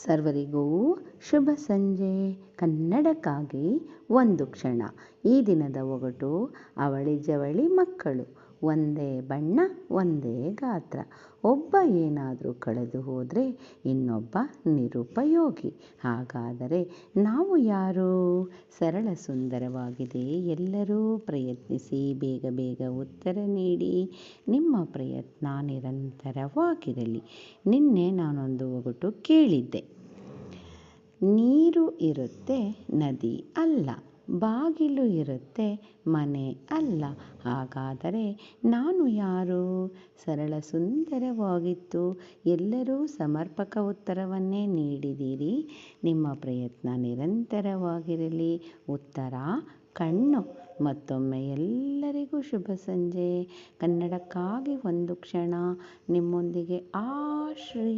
ಸರ್ವರಿಗೂ ಶುಭ ಸಂಜೆ. ಕನ್ನಡಕ್ಕಾಗಿ ಒಂದು ಕ್ಷಣ. ಈ ದಿನದ ಒಗಟು: ಅವಳಿ ಜವಳಿ ಮಕ್ಕಳು, ಒಂದೇ ಬಣ್ಣ ಒಂದೇ ಗಾತ್ರ. ಒಬ್ಬ ಏನಾದರೂ ಕಳೆದು ಹೋದರೆ ಇನ್ನೊಬ್ಬ ನಿರುಪಯೋಗಿ. ಹಾಗಾದರೆ ನಾವು ಯಾರು? ಸರಳ ಸುಂದರವಾಗಿದೆ. ಎಲ್ಲರೂ ಪ್ರಯತ್ನಿಸಿ. ಬೇಗ ಬೇಗ ಉತ್ತರ ನೀಡಿ. ನಿಮ್ಮ ಪ್ರಯತ್ನ ನಿರಂತರವಾಗಿರಲಿ. ನಿನ್ನೆ ನಾನೊಂದು ಒಗಟು ಕೇಳಿದ್ದೆ. ನೀರು ಇರುತ್ತೆ, ನದಿ ಅಲ್ಲ. ಬಾಗಿಲು ಇರುತ್ತೆ, ಮನೆ ಅಲ್ಲ. ಹಾಗಾದರೆ ನಾನು ಯಾರು? ಸರಳ ಸುಂದರವಾಗಿತ್ತು. ಎಲ್ಲರೂ ಸಮರ್ಪಕ ಉತ್ತರವನ್ನೇ ನೀಡಿದ್ದೀರಿ. ನಿಮ್ಮ ಪ್ರಯತ್ನ ನಿರಂತರವಾಗಿರಲಿ. ಉತ್ತರ ಕಣ್ಣು. ಮತ್ತೊಮ್ಮೆ ಎಲ್ಲರಿಗೂ ಶುಭ ಸಂಜೆ. ಕನ್ನಡಕ್ಕಾಗಿ ಒಂದು ಕ್ಷಣ. ನಿಮ್ಮೊಂದಿಗೆ ಆಶ್ರೀ.